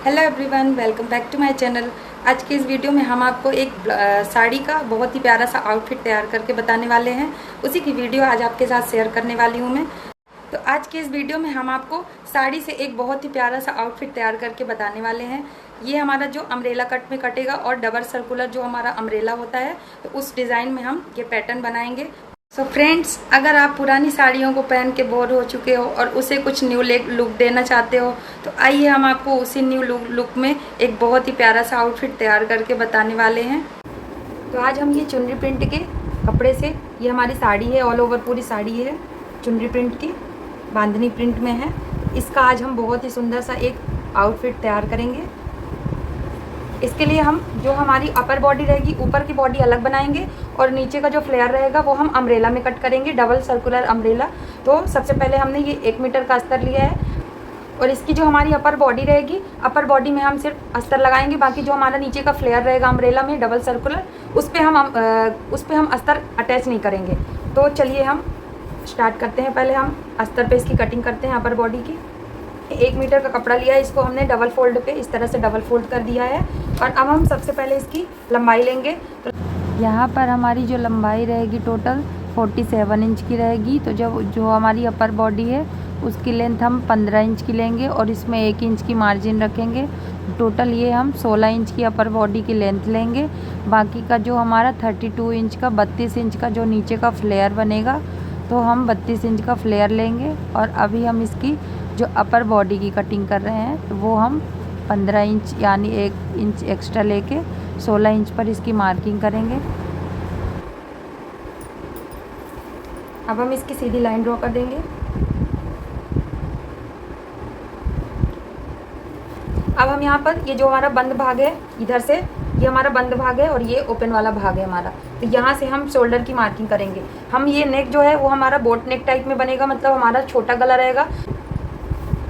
Hello everyone, welcome back to my channel. आज के इस वीडियो में हम आपको एक साड़ी का बहुत ही प्यारा सा आउटफिट तैयार करके बताने वाले हैं। उसी की वीडियो आज आपके साथ शेयर करने वाली हूँ मैं। तो आज के इस वीडियो में हम आपको साड़ी से एक बहुत ही प्यारा सा आउटफिट तैयार करके बताने वाले हैं। ये हमारा जो अम्ब्रेला कट में कटेगा और डबल सर्कुलर जो हमारा अम्ब्रेला होता है, तो उस डिज़ाइन में हम ये पैटर्न बनाएंगे। सो फ्रेंड्स, अगर आप पुरानी साड़ियों को पहन के बोर हो चुके हो और उसे कुछ न्यू लुक देना चाहते हो, तो आइए हम आपको उसी न्यू लुक में एक बहुत ही प्यारा सा आउटफिट तैयार करके बताने वाले हैं। तो आज हम ये चुनरी प्रिंट के कपड़े से, ये हमारी साड़ी है, ऑल ओवर पूरी साड़ी है चुनरी प्रिंट की, बांधनी प्रिंट में है। इसका आज हम बहुत ही सुंदर सा एक आउटफिट तैयार करेंगे। इसके लिए हम जो हमारी अपर बॉडी रहेगी, ऊपर की बॉडी अलग बनाएंगे और नीचे का जो फ्लेयर रहेगा वो हम अम्ब्रेला में कट करेंगे, डबल सर्कुलर अम्ब्रेला। तो सबसे पहले हमने ये 1 मीटर का अस्तर लिया है और इसकी जो हमारी अपर बॉडी रहेगी, अपर बॉडी में हम सिर्फ अस्तर लगाएंगे। बाकी जो हमारा नीचे का फ्लेयर रहेगा अम्ब्रेला में डबल सर्कुलर, उस पर हम अस्तर अटैच नहीं करेंगे। तो चलिए हम स्टार्ट करते हैं। पहले हम अस्तर पे इसकी कटिंग करते हैं अपर बॉडी की। 1 मीटर का कपड़ा लिया है, इसको हमने डबल फोल्ड पे इस तरह से डबल फोल्ड कर दिया है। और अब हम सबसे पहले इसकी लंबाई लेंगे। तो यहाँ पर हमारी जो लंबाई रहेगी टोटल 47 इंच की रहेगी। तो जो हमारी अपर बॉडी है उसकी लेंथ हम 15 इंच की लेंगे और इसमें 1 इंच की मार्जिन रखेंगे। टोटल ये हम 16 इंच की अपर बॉडी की लेंथ लेंगे। बाकी का जो हमारा 32 इंच का 32 इंच का जो नीचे का फ्लेयर बनेगा, तो हम 32 इंच का फ्लेयर लेंगे। और अभी हम इसकी जो अपर बॉडी की कटिंग कर रहे हैं, तो वो हम 15 इंच यानी 1 इंच एक्स्ट्रा लेके 16 इंच पर इसकी मार्किंग करेंगे। अब हम इसकी सीधी लाइन ड्रॉ कर देंगे। अब हम यहाँ पर ये जो हमारा बंद भाग है, इधर से ये हमारा बंद भाग है और ये ओपन वाला भाग है हमारा, तो यहाँ से हम शोल्डर की मार्किंग करेंगे। हम ये नेक जो है वो हमारा बोट नेक टाइप में बनेगा, मतलब हमारा छोटा गला रहेगा।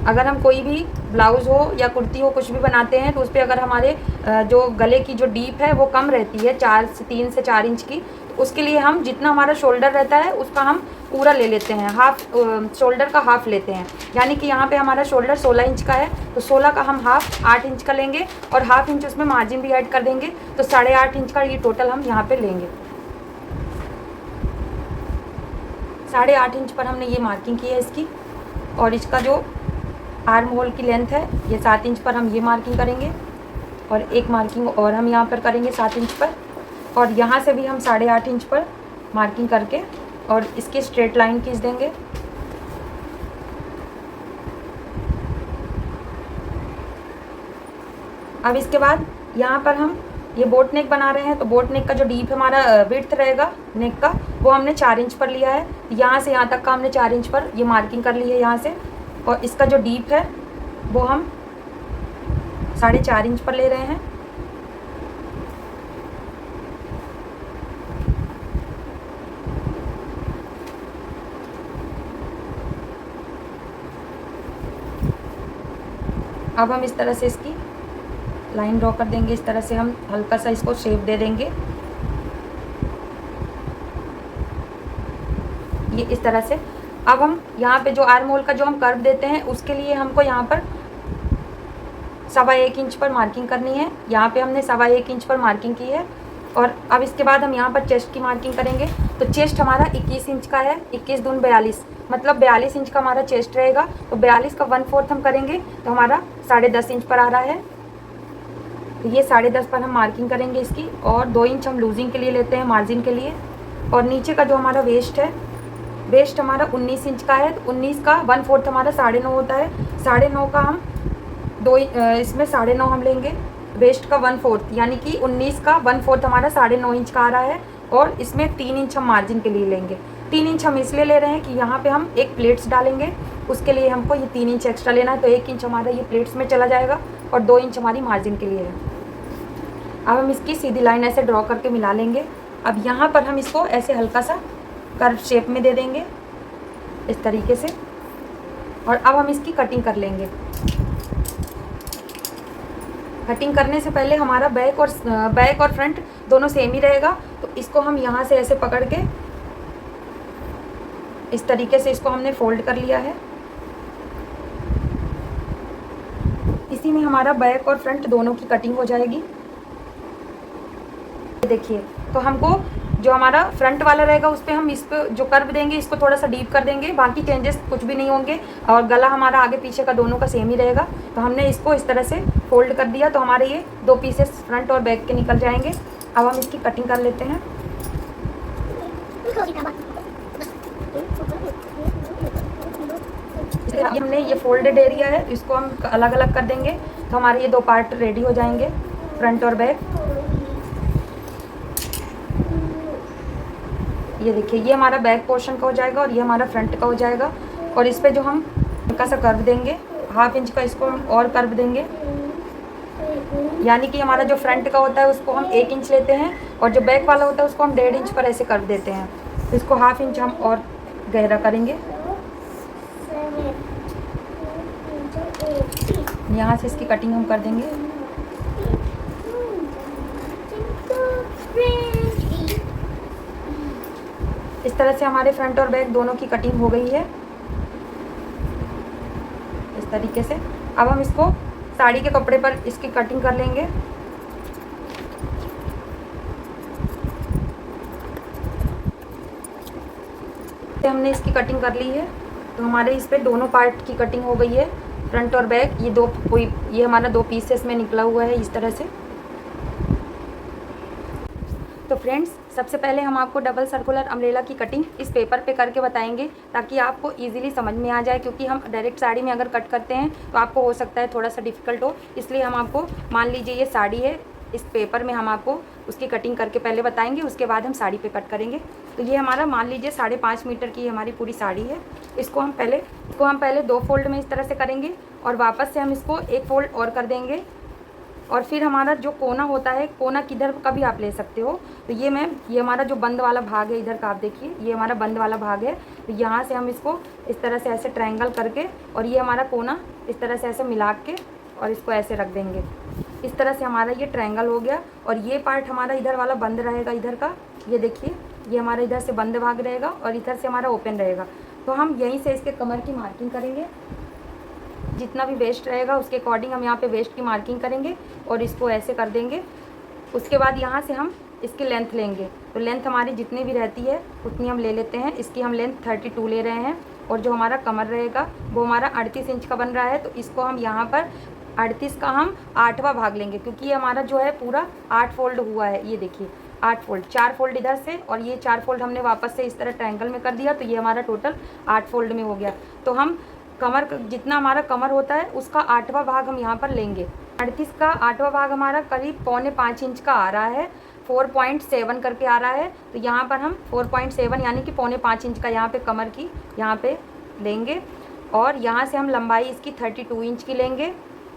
अगर हम कोई भी ब्लाउज़ हो या कुर्ती हो कुछ भी बनाते हैं, तो उस पर अगर हमारे जो गले की जो डीप है वो कम रहती है, 3 से 4 इंच की, तो उसके लिए हम जितना हमारा शोल्डर रहता है उसका हम पूरा ले लेते हैं, हाफ शोल्डर का हाफ लेते हैं। यानी कि यहाँ पे हमारा शोल्डर 16 इंच का है, तो 16 का हम हाफ 8 इंच का लेंगे और हाफ इंच उसमें मार्जिन भी ऐड कर देंगे। तो 8.5 इंच का ये टोटल हम यहाँ पे लेंगे। 8.5 इंच पर हमने ये मार्किंग की है इसकी। और इसका जो आर्म होल की लेंथ है ये 7 इंच पर हम ये मार्किंग करेंगे और एक मार्किंग और हम यहाँ पर करेंगे 7 इंच पर। और यहाँ से भी हम 8.5 इंच पर मार्किंग करके और इसकी स्ट्रेट लाइन खींच देंगे। अब इसके बाद यहाँ पर हम ये बोट नेक बना रहे हैं, तो बोट नेक का जो डीप हमारा विड्थ रहेगा नेक का, वो हमने 4 इंच पर लिया है। यहाँ से यहाँ तक का हमने 4 इंच पर ये मार्किंग कर ली है यहाँ से। और इसका जो डीप है वो हम 4.5 इंच पर ले रहे हैं। अब हम इस तरह से इसकी लाइन ड्रॉ कर देंगे। इस तरह से हम हल्का सा इसको शेप दे देंगे, ये इस तरह से। अब हम यहाँ पे जो आर्म होल का जो हम कर्व देते हैं, उसके लिए हमको यहाँ पर 1.25 इंच पर मार्किंग करनी है। यहाँ पे हमने 1.25 इंच पर मार्किंग की है। और अब इसके बाद हम यहाँ पर चेस्ट की मार्किंग करेंगे। तो चेस्ट हमारा 21 इंच का है, 21 दून 42, मतलब 42 इंच का हमारा चेस्ट रहेगा। तो 42 का 1/4 हम करेंगे, तो हमारा 10.5 इंच पर आ रहा है। तो ये 10.5 पर हम मार्किंग करेंगे इसकी। और 2 इंच हम लूजिंग के लिए लेते हैं, मार्जिन के लिए। और नीचे का जो हमारा वेस्ट है, वेस्ट हमारा 19 इंच का है, तो 19 का 1/4 हमारा 9.5 होता है। 9.5 का हम इसमें 9.5 हम लेंगे, वेस्ट का 1/4, यानी कि 19 का 1/4 हमारा 9.5 इंच का आ रहा है। और इसमें 3 इंच हम मार्जिन के लिए लेंगे। 3 इंच हम इसलिए ले रहे हैं कि यहाँ पे हम एक प्लेट्स डालेंगे, उसके लिए हमको ये 3 इंच एक्स्ट्रा लेना है। तो 1 इंच हमारा ये प्लेट्स में चला जाएगा और 2 इंच हमारी मार्जिन के लिए है। अब हम इसकी सीधी लाइन ऐसे ड्रॉ करके मिला लेंगे। अब यहाँ पर हम इसको ऐसे हल्का सा कर्व शेप में दे देंगे इस तरीके से। और अब हम इसकी कटिंग कर लेंगे। कटिंग करने से पहले हमारा बैक और फ्रंट दोनों सेम ही रहेगा, तो इसको हम यहाँ से ऐसे पकड़ के इस तरीके से इसको हमने फोल्ड कर लिया है। इसी में हमारा बैक और फ्रंट दोनों की कटिंग हो जाएगी। देखिए, तो हमको जो हमारा फ्रंट वाला रहेगा उस पर हम इस पर जो कर्व देंगे इसको थोड़ा सा डीप कर देंगे, बाकी चेंजेस कुछ भी नहीं होंगे। और गला हमारा आगे पीछे का दोनों का सेम ही रहेगा। तो हमने इसको इस तरह से फोल्ड कर दिया, तो हमारे ये 2 पीसेस फ्रंट और बैक के निकल जाएंगे। अब हम इसकी कटिंग कर लेते हैं। हमने ये फोल्डेड एरिया है, इसको हम अलग अलग कर देंगे, तो हमारे ये 2 पार्ट रेडी हो जाएंगे, फ्रंट और बैक। ये देखिए, ये हमारा बैक पोर्शन का हो जाएगा और ये हमारा फ्रंट का हो जाएगा। और इस पे जो हम हल्का सा कर्व देंगे, 1/2 इंच का इसको हम और कर्व देंगे, यानी कि हमारा जो फ्रंट का होता है उसको हम 1 इंच लेते हैं और जो बैक वाला होता है उसको हम 1.5 इंच पर ऐसे कर्व देते हैं। तो इसको 1/2 इंच हम और गहरा करेंगे। यहाँ से इसकी कटिंग हम कर देंगे। इस तरह से हमारे फ्रंट और बैक दोनों की कटिंग हो गई है, इस तरीके से। अब हम इसको साड़ी के कपड़े पर इसकी कटिंग कर लेंगे। हमने इसकी कटिंग कर ली है, तो हमारे इस पे दोनों पार्ट की कटिंग हो गई है, फ्रंट और बैक। ये हमारा 2 पीसेस में निकला हुआ है इस तरह से। तो फ्रेंड्स, सबसे पहले हम आपको डबल सर्कुलर अम्ब्रेला की कटिंग इस पेपर पे करके बताएंगे, ताकि आपको इजीली समझ में आ जाए, क्योंकि हम डायरेक्ट साड़ी में अगर कट करते हैं तो आपको हो सकता है थोड़ा सा डिफ़िकल्ट हो। इसलिए हम आपको, मान लीजिए ये साड़ी है, इस पेपर में हम आपको उसकी कटिंग करके पहले बताएंगे, उसके बाद हम साड़ी पे कट करेंगे। तो ये हमारा, मान लीजिए 5.5 मीटर की हमारी पूरी साड़ी है। इसको हम पहले 2 फोल्ड में इस तरह से करेंगे और वापस से हम इसको 1 फोल्ड और कर देंगे। और फिर हमारा जो कोना होता है, कोना किधर का भी आप ले सकते हो। तो ये हमारा जो बंद वाला भाग है इधर का, आप देखिए ये हमारा बंद वाला भाग है। तो यहाँ से हम इसको इस तरह से ऐसे ट्रायंगल करके, और ये हमारा कोना इस तरह से ऐसे मिला के और इसको ऐसे रख देंगे। इस तरह से हमारा ये ट्रायंगल हो गया। और ये पार्ट हमारा इधर वाला बंद रहेगा, इधर का ये देखिए, ये हमारा इधर से बंद भाग रहेगा और इधर से हमारा ओपन रहेगा। तो हम यहीं से इसके कमर की मार्किंग करेंगे, जितना भी वेस्ट रहेगा उसके अकॉर्डिंग हम यहाँ पे वेस्ट की मार्किंग करेंगे और इसको ऐसे कर देंगे। उसके बाद यहाँ से हम इसकी लेंथ लेंगे। तो लेंथ हमारी जितनी भी रहती है उतनी हम ले लेते हैं। इसकी हम लेंथ 32 ले रहे हैं। और जो हमारा कमर रहेगा वो हमारा 38 इंच का बन रहा है। तो इसको हम यहाँ पर 38 का हम 8वां भाग लेंगे, क्योंकि ये हमारा जो है पूरा 8 फोल्ड हुआ है। ये देखिए 8 फोल्ड, 4 फोल्ड इधर से और ये 4 फोल्ड हमने वापस से इस तरह ट्रायंगल में कर दिया। तो ये हमारा टोटल 8 फोल्ड में हो गया। तो हम कमर, जितना हमारा कमर होता है उसका 8वां भाग हम यहाँ पर लेंगे। 38 का 8वां भाग हमारा करीब 4.25 इंच का आ रहा है, 4.7 करके आ रहा है। तो यहाँ पर हम 4.7 यानी कि 4.25 इंच का यहाँ पे कमर की यहाँ पे लेंगे। और यहाँ से हम लंबाई इसकी 32 इंच की लेंगे।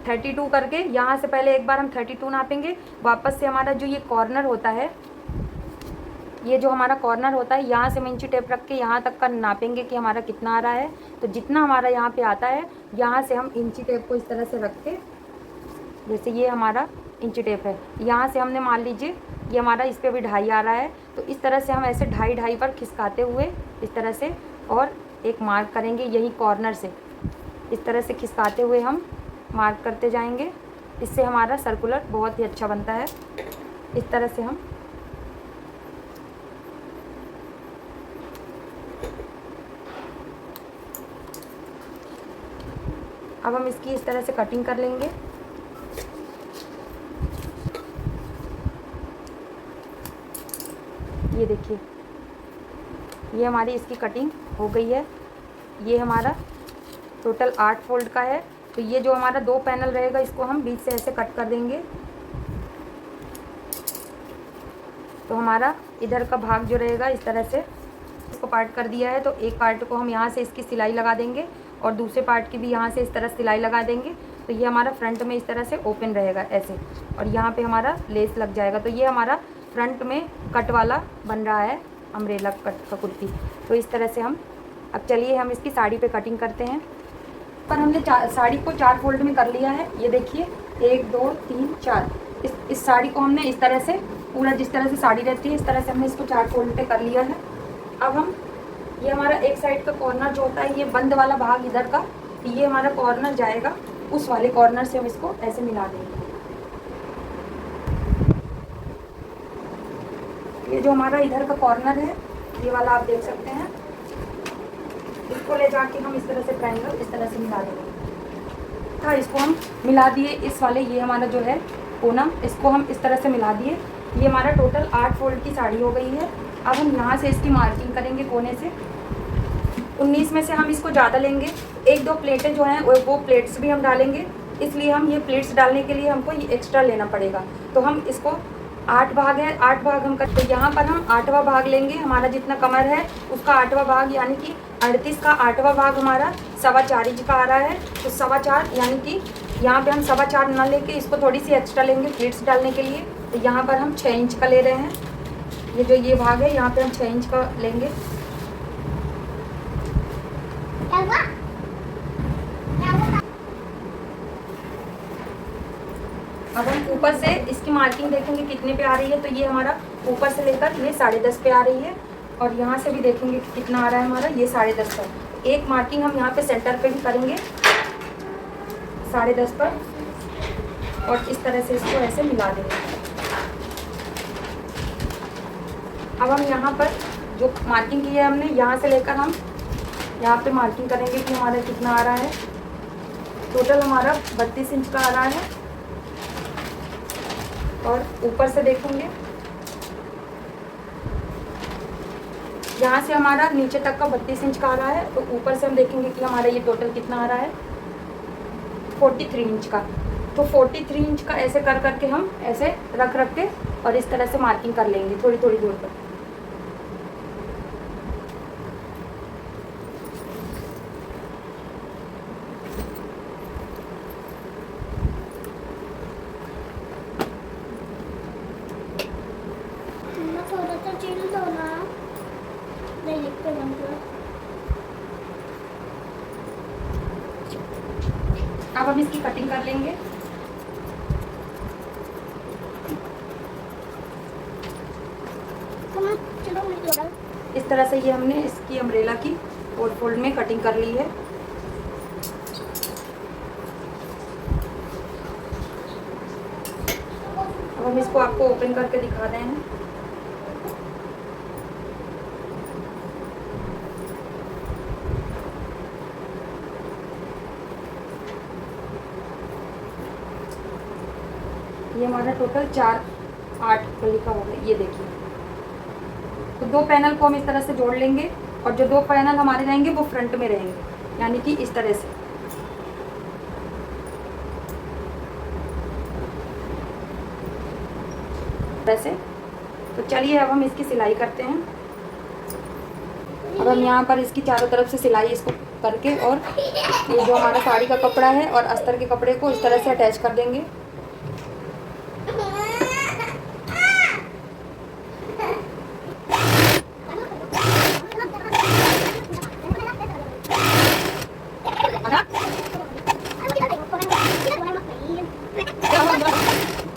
32 करके यहाँ से पहले एक बार हम 32 नापेंगे। वापस से हमारा जो ये कॉर्नर होता है, ये जो हमारा कॉर्नर होता है, यहाँ से हम इंची टेप रख के यहाँ तक का नापेंगे कि हमारा कितना आ रहा है। तो जितना हमारा यहाँ पे आता है, यहाँ से हम इंची टेप को इस तरह से रख के, जैसे ये हमारा इंची टेप है, यहाँ से हमने मान लीजिए ये हमारा इस पर भी 2.5 आ रहा है। तो इस तरह से हम ऐसे 2.5 पर खिसकाते हुए इस तरह से और एक मार्क करेंगे, यही कॉर्नर से इस तरह से खिसकाते हुए हम मार्क करते जाएंगे। इससे हमारा सर्कुलर बहुत ही अच्छा बनता है। इस तरह से हम अब हम इसकी इस तरह से कटिंग कर लेंगे। ये देखिए, ये हमारी इसकी कटिंग हो गई है। ये हमारा टोटल 8 फोल्ड का है। तो ये जो हमारा 2 पैनल रहेगा इसको हम बीच से ऐसे कट कर देंगे। तो हमारा इधर का भाग जो रहेगा इस तरह से इसको पार्ट कर दिया है। तो एक पार्ट को हम यहाँ से इसकी सिलाई लगा देंगे और दूसरे पार्ट की भी यहाँ से इस तरह सिलाई लगा देंगे। तो ये हमारा फ्रंट में इस तरह से ओपन रहेगा ऐसे, और यहाँ पे हमारा लेस लग जाएगा। तो ये हमारा फ्रंट में कट वाला बन रहा है, अम्ब्रेला कट का कुर्ती। तो इस तरह से हम, अब चलिए हम इसकी साड़ी पे कटिंग करते हैं। पर हमने साड़ी को 4 फोल्ड में कर लिया है। ये देखिए 1 2 3 4। इस साड़ी को हमने इस तरह से पूरा, जिस तरह से साड़ी रहती है इस तरह से हमने इसको 4 फोल्ड पे कर लिया है। अब हम, ये हमारा एक साइड का कॉर्नर जो होता है, ये बंद वाला भाग इधर का, ये हमारा कॉर्नर जाएगा उस वाले कॉर्नर से हम इसको ऐसे मिला देंगे। ये जो हमारा इधर का कॉर्नर है, ये वाला आप देख सकते हैं, इसको ले जाके हम इस तरह से ट्रायंगल इस तरह से मिला देंगे। था इसको हम मिला दिए, इस वाले ये हमारा जो है कोना, इसको हम इस तरह से मिला दिए। ये हमारा टोटल 8 फोल्ड की साड़ी हो गई है। अब हम यहाँ से इसकी मार्किंग करेंगे कोने से। 19 में से हम इसको ज़्यादा लेंगे, 1-2 प्लेटें जो हैं वो प्लेट्स भी हम डालेंगे, इसलिए हम ये प्लेट्स डालने के लिए हमको ये एक्स्ट्रा लेना पड़ेगा। तो हम इसको 8 भाग है, 8 भाग हम करते, तो यहाँ पर हम 8वां भाग लेंगे। हमारा जितना कमर है उसका 8वां भाग, यानी कि 38 का 8वां भाग हमारा 4.25 इंच का आ रहा है। तो 4.25 यानी कि यहाँ पे हम 4.25 ना लेके इसको थोड़ी सी एक्स्ट्रा लेंगे प्लेट्स डालने के लिए। तो यहाँ पर हम 6 इंच का ले रहे हैं। ये जो ये भाग है यहाँ पे हम 6 इंच का लेंगे। अब हम ऊपर से इसकी मार्किंग देखेंगे कितने पे आ रही है। तो ये हमारा ऊपर से लेकर ये 10.5 पे आ रही है, और यहाँ से भी देखेंगे कि कितना आ रहा है हमारा, ये 10.5 पर। एक मार्किंग हम यहाँ पे सेंटर पे भी करेंगे 10.5 पर, और इस तरह से इसको ऐसे मिला देंगे। अब हम यहाँ पर जो मार्किंग की है हमने, यहाँ से लेकर हम यहाँ पे मार्किंग करेंगे कि हमारा कितना आ रहा है। टोटल हमारा 32 इंच का आ रहा है, और ऊपर से देखेंगे यहाँ से हमारा नीचे तक का 32 इंच का आ रहा है। तो ऊपर से हम देखेंगे कि हमारा ये टोटल कितना आ रहा है, 43 इंच का। तो 43 इंच का ऐसे कर करके हम ऐसे रख के और इस तरह से मार्किंग कर लेंगे थोड़ी थोड़ी दूर पर। अब हम इसकी कटिंग कर लेंगे। इस तरह से ये हमने इसकी अम्ब्रेला की 4 फोल्ड में कटिंग कर ली है। अब हम इसको आपको ओपन करके दिखा रहे हैं। ये हमारा टोटल 4-8 गली का हो गया। ये देखिए, तो 2 पैनल को हम इस तरह से जोड़ लेंगे, और जो 2 पैनल हमारे रहेंगे वो फ्रंट में रहेंगे, यानी कि इस तरह से। वैसे तो चलिए अब हम इसकी सिलाई करते हैं। अब हम यहाँ पर इसकी चारों तरफ से सिलाई इसको करके, और ये जो हमारा साड़ी का कपड़ा है और अस्तर के कपड़े को इस तरह से अटैच कर देंगे।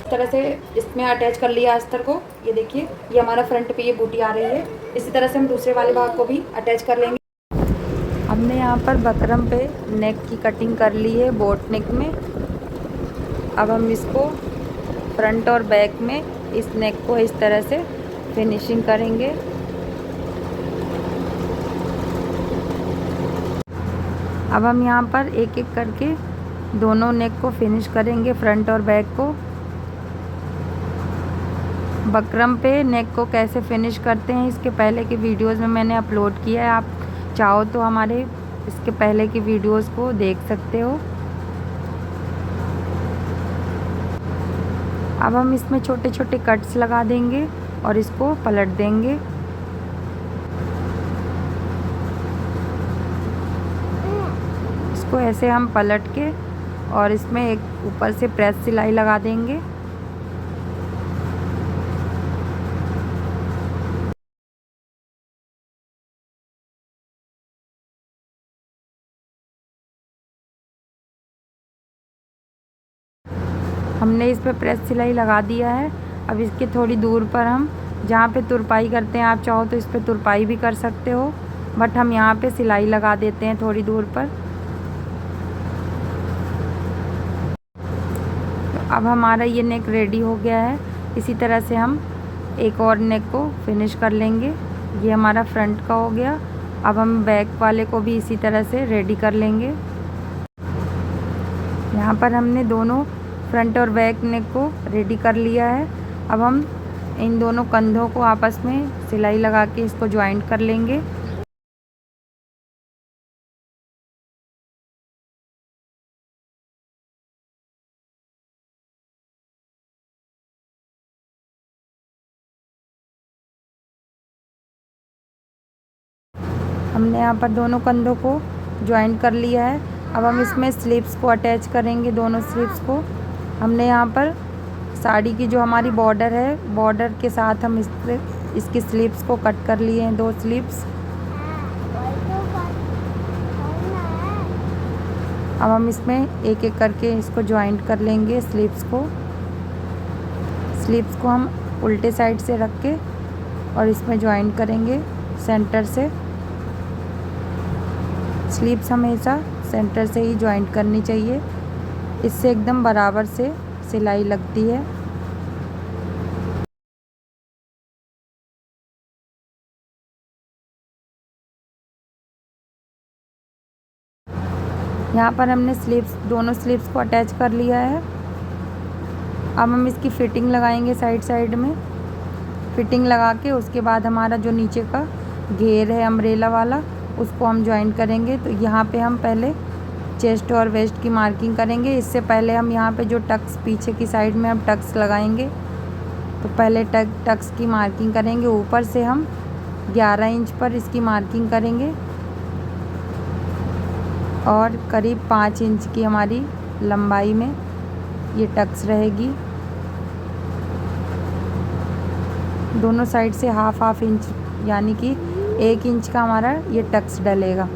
तरह से इसमें अटैच कर लिया अस्तर को। ये देखिए, ये हमारा फ्रंट पे ये बूटी आ रही है। इसी तरह से हम दूसरे वाले भाग को भी अटैच कर लेंगे। हमने यहाँ पर बकरम पे नेक की कटिंग कर ली है, बोट नेक में। अब हम इसको फ्रंट और बैक में इस नेक को इस तरह से फिनिशिंग करेंगे। अब हम यहाँ पर एक एक करके दोनों नेक को फिनिश करेंगे, फ्रंट और बैक को। बकरम पे नेक को कैसे फिनिश करते हैं इसके पहले की वीडियोस में मैंने अपलोड किया है, आप चाहो तो हमारे इसके पहले की वीडियोस को देख सकते हो। अब हम इसमें छोटे छोटे कट्स लगा देंगे और इसको पलट देंगे। इसको ऐसे हम पलट के और इसमें एक ऊपर से प्रेस सिलाई लगा देंगे। हमने इस पर प्रेस सिलाई लगा दिया है। अब इसके थोड़ी दूर पर हम जहाँ पे तुरपाई करते हैं, आप चाहो तो इस पर तुरपाई भी कर सकते हो, बट हम यहाँ पे सिलाई लगा देते हैं थोड़ी दूर पर। अब हमारा ये नेक रेडी हो गया है। इसी तरह से हम एक और नेक को फिनिश कर लेंगे। ये हमारा फ्रंट का हो गया। अब हम बैक वाले को भी इसी तरह से रेडी कर लेंगे। यहाँ पर हमने दोनों फ्रंट और बैक नेक को रेडी कर लिया है। अब हम इन दोनों कंधों को आपस में सिलाई लगा के इसको ज्वाइंट कर लेंगे। हमने यहाँ पर दोनों कंधों को ज्वाइंट कर लिया है। अब हम इसमें स्लीव्स को अटैच करेंगे, दोनों स्लीव्स को। हमने यहाँ पर साड़ी की जो हमारी बॉर्डर है, बॉर्डर के साथ हम इसकी स्लीव्स को कट कर लिए हैं, 2 स्लीव्स। अब हम इसमें एक एक करके इसको ज्वाइंट कर लेंगे स्लीव्स को। स्लीव्स को हम उल्टे साइड से रख के और इसमें ज्वाइंट करेंगे सेंटर से। स्लीव्स हमेशा सेंटर से ही ज्वाइंट करनी चाहिए, इससे एकदम बराबर से सिलाई लगती है। यहाँ पर हमने दोनों स्लीव्स को अटैच कर लिया है। अब हम इसकी फिटिंग लगाएंगे साइड साइड में। फिटिंग लगा के उसके बाद हमारा जो नीचे का घेर है अम्ब्रेला वाला, उसको हम ज्वाइंट करेंगे। तो यहाँ पे हम पहले चेस्ट और वेस्ट की मार्किंग करेंगे। इससे पहले हम यहाँ पे जो टक्स पीछे की साइड में हम टक्स लगाएंगे, तो पहले टक्स की मार्किंग करेंगे। ऊपर से हम 11 इंच पर इसकी मार्किंग करेंगे और करीब 5 इंच की हमारी लंबाई में ये टक्स रहेगी। दोनों साइड से हाफ इंच यानी कि 1 इंच का हमारा ये टक्स डलेगा।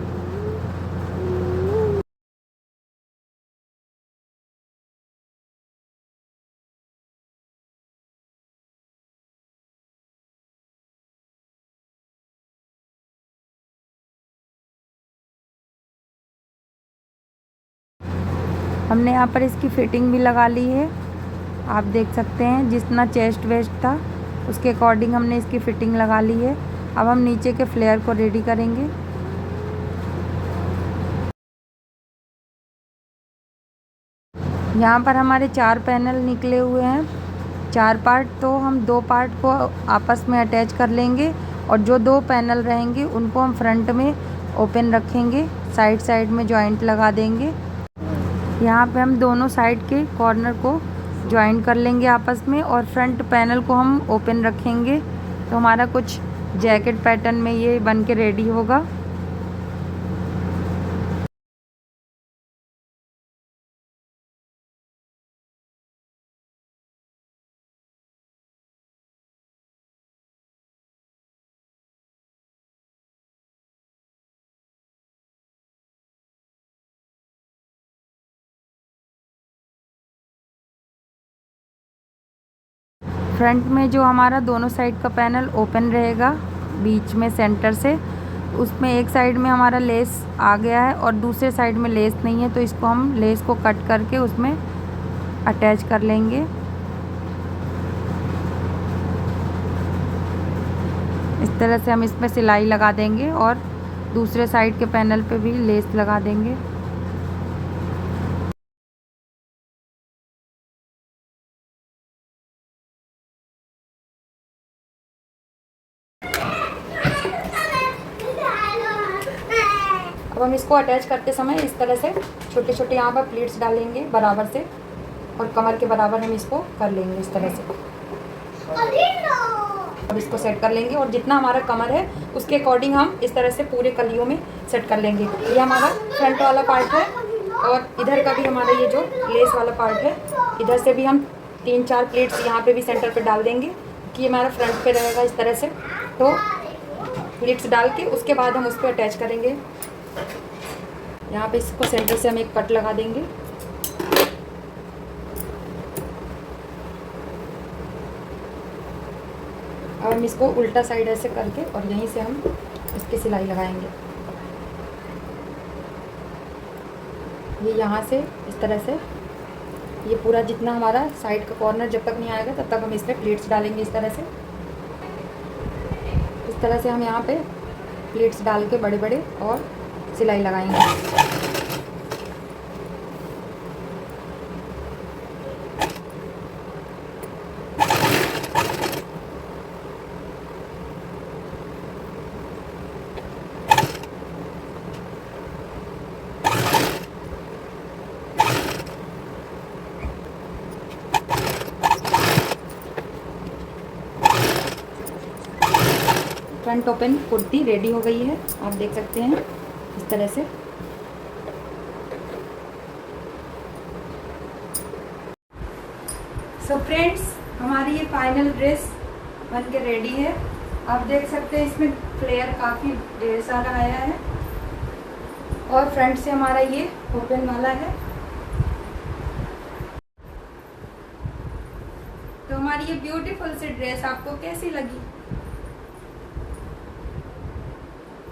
हमने यहाँ पर इसकी फिटिंग भी लगा ली है, आप देख सकते हैं। जितना चेस्ट वेस्ट था उसके अकॉर्डिंग हमने इसकी फिटिंग लगा ली है। अब हम नीचे के फ्लेयर को रेडी करेंगे। यहाँ पर हमारे 4 पैनल निकले हुए हैं, 4 पार्ट। तो हम 2 पार्ट को आपस में अटैच कर लेंगे और जो 2 पैनल रहेंगे उनको हम फ्रंट में ओपन रखेंगे, साइड साइड में जॉइंट लगा देंगे। यहाँ पे हम दोनों साइड के कॉर्नर को ज्वाइन कर लेंगे आपस में और फ्रंट पैनल को हम ओपन रखेंगे। तो हमारा कुछ जैकेट पैटर्न में ये बन के रेडी होगा। फ्रंट में जो हमारा दोनों साइड का पैनल ओपन रहेगा, बीच में सेंटर से, उसमें एक साइड में हमारा लेस आ गया है और दूसरे साइड में लेस नहीं है, तो इसको हम लेस को कट करके उसमें अटैच कर लेंगे। इस तरह से हम इसमें सिलाई लगा देंगे और दूसरे साइड के पैनल पे भी लेस लगा देंगे। अब हम इसको अटैच करते समय इस तरह से छोटे छोटे यहाँ पर प्लीट्स डालेंगे बराबर से और कमर के बराबर हम इसको कर लेंगे इस तरह से। अब इसको सेट कर लेंगे और जितना हमारा कमर है उसके अकॉर्डिंग हम इस तरह से पूरे कलियों में सेट कर लेंगे। ये हमारा फ्रंट वाला पार्ट है और इधर का भी हमारा ये जो लेस वाला पार्ट है, इधर से भी हम 3-4 प्लेट्स यहाँ पे भी सेंटर पे डाल देंगे कि ये हमारा फ्रंट पे रहेगा इस तरह से। तो प्लेट्स डाल के उसके बाद हम उस पर अटैच करेंगे। यहाँ पे इसको सेंटर से हम एक कट लगा देंगे। अब हम इसको उल्टा साइड ऐसे करके और यहीं से हम इसकी सिलाई लगाएंगे। ये यहाँ से इस तरह से ये पूरा जितना हमारा साइड का कॉर्नर जब तक नहीं आएगा तब तक हम इस पर प्लेट्स डालेंगे। इस तरह से हम यहाँ पे प्लेट्स डाल के बड़े बड़े और सिलाई लगाएंगे। फ्रंट ओपन कुर्ती रेडी हो गई है, आप देख सकते हैं इस तरह से। सो फ्रेंड्स, हमारी ये फाइनल ड्रेस बन के रेडी है। आप देख सकते हैं इसमें फ्लेयर काफ़ी ढेर सारा आया है और फ्रंट से हमारा ये ओपन वाला है। तो हमारी ये ब्यूटीफुल सी ड्रेस आपको कैसी लगी?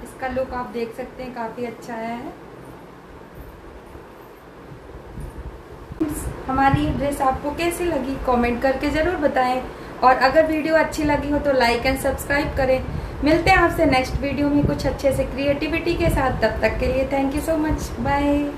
इसका लुक आप देख सकते हैं, काफ़ी अच्छा आया है। हमारी ड्रेस आपको कैसी लगी कमेंट करके ज़रूर बताएं, और अगर वीडियो अच्छी लगी हो तो लाइक एंड सब्सक्राइब करें। मिलते हैं आपसे नेक्स्ट वीडियो में कुछ अच्छे से क्रिएटिविटी के साथ। तब तक के लिए thank you so much, bye.